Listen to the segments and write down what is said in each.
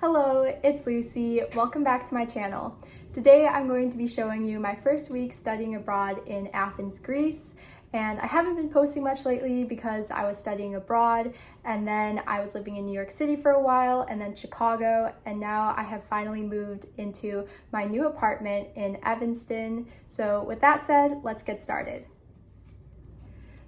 Hello, it's Lucy. Welcome back to my channel. Today I'm going to be showing you my first week studying abroad in Athens, Greece. And I haven't been posting much lately because I was studying abroad and then I was living in New York City for a while and then Chicago, and now I have finally moved into my new apartment in Evanston. So with that said, let's get started.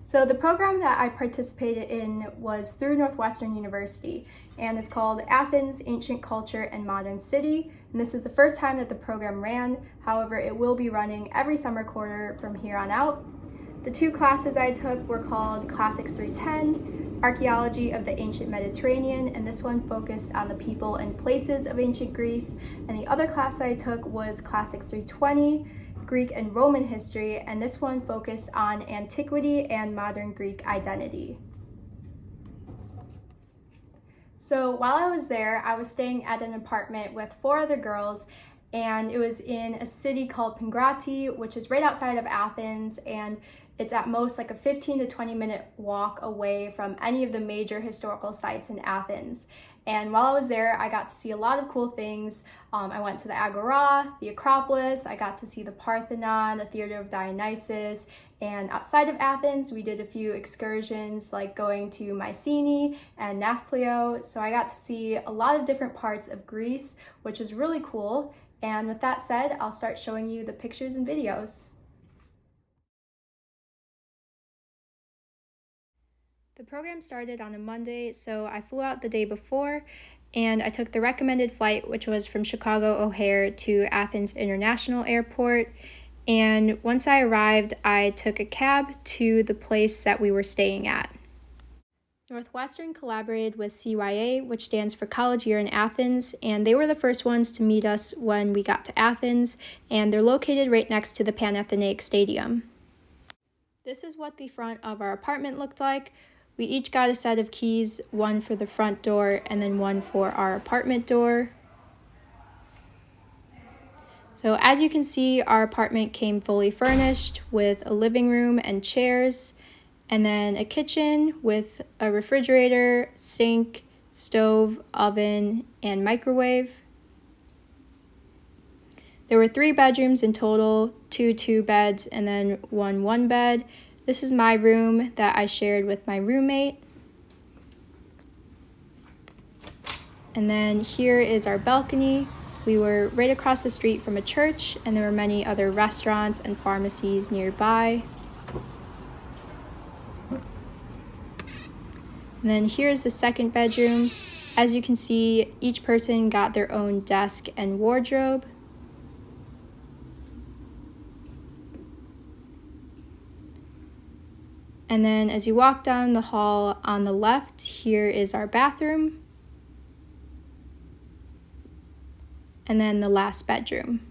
So the program that I participated in was through Northwestern University and is called Athens, Ancient Culture and Modern City. And this is the first time that the program ran. However, it will be running every summer quarter from here on out. The two classes I took were called Classics 310, Archaeology of the Ancient Mediterranean, and this one focused on the people and places of ancient Greece. And the other class that I took was Classics 320, Greek and Roman history, and this one focused on antiquity and modern Greek identity. So while I was there, I was staying at an apartment with 4 other girls, and it was in a city called Pangrati, which is right outside of Athens, and it's at most like a 15 to 20 minute walk away from any of the major historical sites in Athens. And while I was there, I got to see a lot of cool things. I went to the Agora, the Acropolis, I got to see the Parthenon, the Theater of Dionysus, and outside of Athens, we did a few excursions like going to Mycenae and Nafplio. So I got to see a lot of different parts of Greece, which was really cool. And with that said, I'll start showing you the pictures and videos. The program started on a Monday, so I flew out the day before and I took the recommended flight, which was from Chicago O'Hare to Athens International Airport. And once I arrived, I took a cab to the place that we were staying at. Northwestern collaborated with CYA, which stands for College Year in Athens, and they were the first ones to meet us when we got to Athens, and they're located right next to the Panathenaic Stadium. This is what the front of our apartment looked like. We each got a set of keys, one for the front door and then one for our apartment door. So as you can see, our apartment came fully furnished with a living room and chairs, and then a kitchen with a refrigerator, sink, stove, oven, and microwave. There were 3 bedrooms in total, 2 beds, and then 1 bed. This is my room that I shared with my roommate. And then here is our balcony. We were right across the street from a church, and there were many other restaurants and pharmacies nearby. And then here's the 2nd bedroom. As you can see, each person got their own desk and wardrobe. And then as you walk down the hall on the left, here is our bathroom. And then the last bedroom.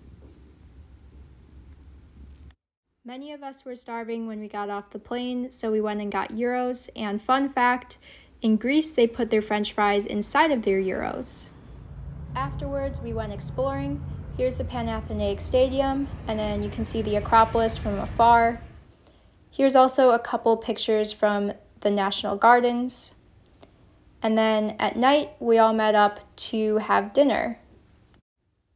Many of us were starving when we got off the plane, so we went and got gyros. And fun fact, in Greece, they put their French fries inside of their gyros. Afterwards, we went exploring. Here's the Panathenaic Stadium, and then you can see the Acropolis from afar. Here's also a couple pictures from the National Gardens. And then at night, we all met up to have dinner.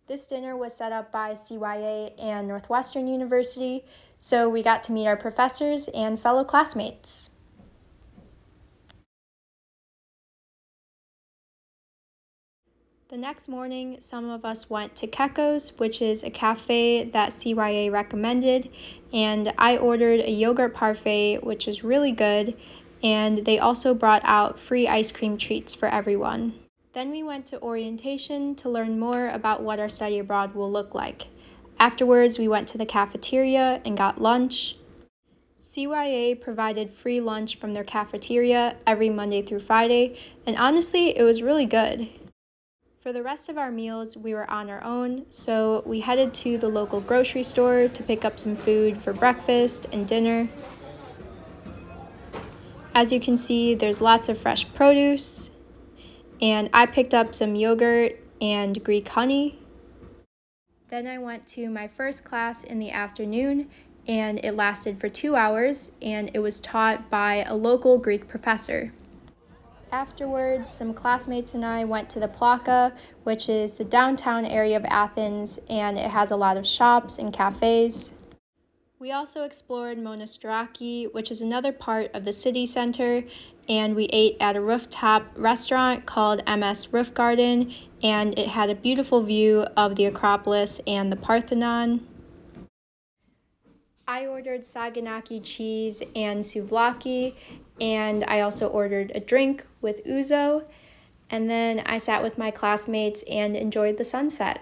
This dinner was set up by CYA and Northwestern University, so we got to meet our professors and fellow classmates. The next morning, some of us went to Kekko's, which is a cafe that CYA recommended, and I ordered a yogurt parfait, which is really good, and they also brought out free ice cream treats for everyone. Then we went to orientation to learn more about what our study abroad will look like. Afterwards, we went to the cafeteria and got lunch. CYA provided free lunch from their cafeteria every Monday through Friday, and honestly, it was really good. For the rest of our meals, we were on our own, so we headed to the local grocery store to pick up some food for breakfast and dinner. As you can see, there's lots of fresh produce, and I picked up some yogurt and Greek honey. Then I went to my first class in the afternoon, and it lasted for 2 hours, and it was taught by a local Greek professor. Afterwards, some classmates and I went to the Plaka, which is the downtown area of Athens, and it has a lot of shops and cafes. We also explored Monastiraki, which is another part of the city center, and we ate at a rooftop restaurant called MS Roof Garden, and it had a beautiful view of the Acropolis and the Parthenon. I ordered saganaki cheese and souvlaki, and I also ordered a drink with ouzo, and then I sat with my classmates and enjoyed the sunset.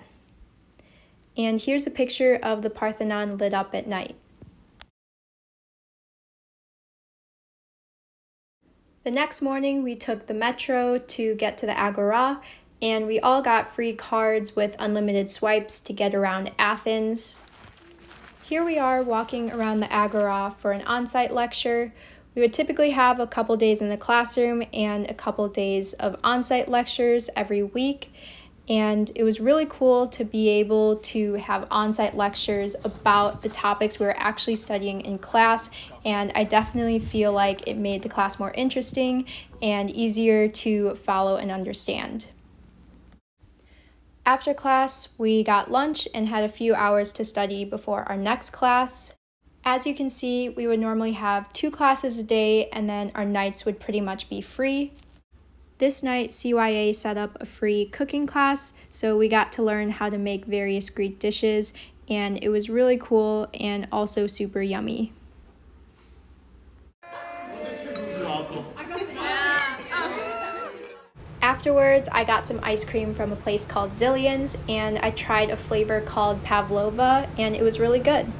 And here's a picture of the Parthenon lit up at night. The next morning, we took the metro to get to the Agora, and we all got free cards with unlimited swipes to get around Athens. Here we are walking around the Agora for an on-site lecture. We would typically have a couple days in the classroom and a couple days of on-site lectures every week. And it was really cool to be able to have on-site lectures about the topics we were actually studying in class. And I definitely feel like it made the class more interesting and easier to follow and understand. After class, we got lunch and had a few hours to study before our next class. As you can see, we would normally have 2 classes a day, and then our nights would pretty much be free. This night, CYA set up a free cooking class, so we got to learn how to make various Greek dishes, and it was really cool and also super yummy. Afterwards, I got some ice cream from a place called Zillions, and I tried a flavor called Pavlova, and it was really good.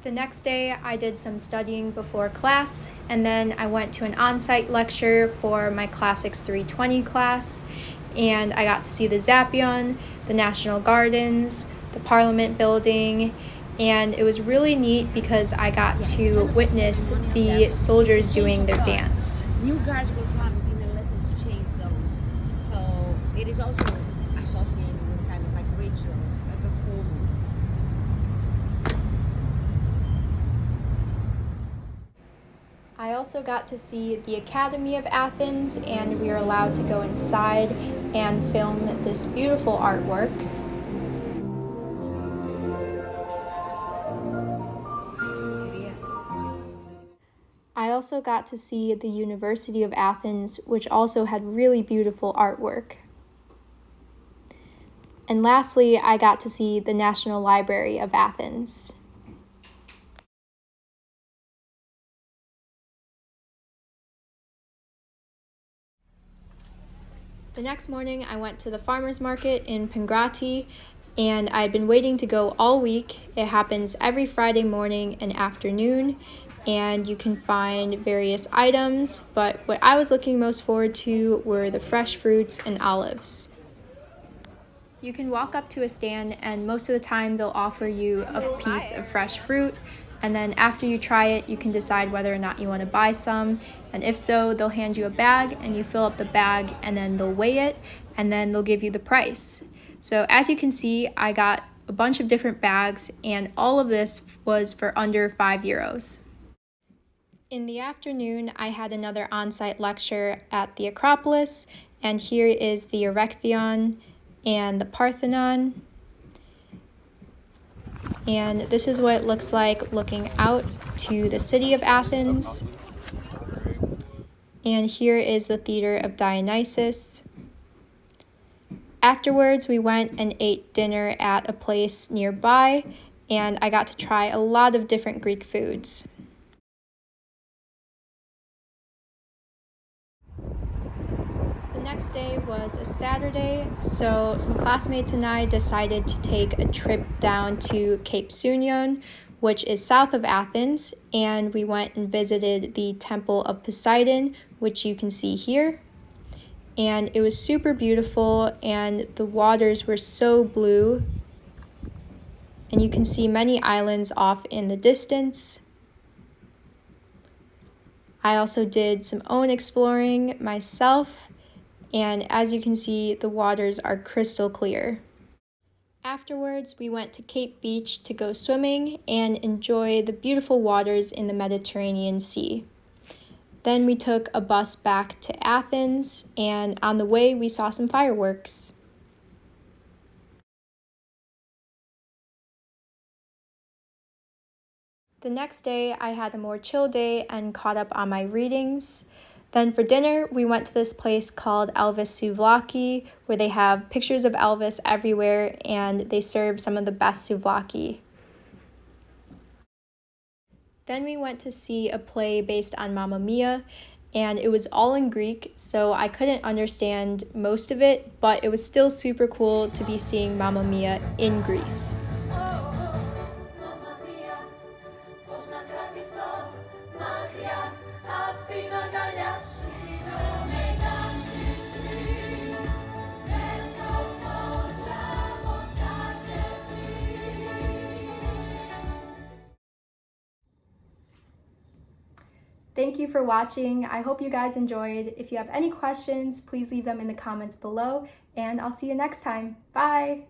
The next day, I did some studying before class, and then I went to an on-site lecture for my Classics 320 class, and I got to see the Zapion, the National Gardens, the Parliament Building, and it was really neat because I got to witness the soldiers doing their dance. New guards will come in a letter to change those. So it is also associated with kind of like rituals, like performance. I also got to see the Academy of Athens, and we were allowed to go inside and film this beautiful artwork. I also got to see the University of Athens, which also had really beautiful artwork. And lastly, I got to see the National Library of Athens. The next morning, I went to the farmer's market in Pangrati, and I'd been waiting to go all week. It happens every Friday morning and afternoon, and you can find various items, but what I was looking most forward to were the fresh fruits and olives. You can walk up to a stand, and most of the time they'll offer you a piece of fresh fruit, and then after you try it, you can decide whether or not you want to buy some, and if so, they'll hand you a bag, and you fill up the bag, and then they'll weigh it, and then they'll give you the price. So as you can see, I got a bunch of different bags, and all of this was for under €5. In the afternoon, I had another on-site lecture at the Acropolis, and here is the Erechtheion and the Parthenon. And this is what it looks like looking out to the city of Athens. And here is the Theater of Dionysus. Afterwards, we went and ate dinner at a place nearby, and I got to try a lot of different Greek foods. The next day was a Saturday, so some classmates and I decided to take a trip down to Cape Sunion, which is south of Athens, and we went and visited the Temple of Poseidon, which you can see here. And it was super beautiful, and the waters were so blue, and you can see many islands off in the distance. I also did some own exploring myself, and as you can see, the waters are crystal clear. Afterwards, we went to Cape Beach to go swimming and enjoy the beautiful waters in the Mediterranean Sea. Then we took a bus back to Athens, and on the way we saw some fireworks. The next day, I had a more chill day and caught up on my readings. Then for dinner, we went to this place called Elvis Souvlaki, where they have pictures of Elvis everywhere, and they serve some of the best souvlaki. Then we went to see a play based on Mamma Mia, and it was all in Greek, so I couldn't understand most of it, but it was still super cool to be seeing Mamma Mia in Greece. Thank you for watching. I hope you guys enjoyed. If you have any questions, please leave them in the comments below, and I'll see you next time. Bye!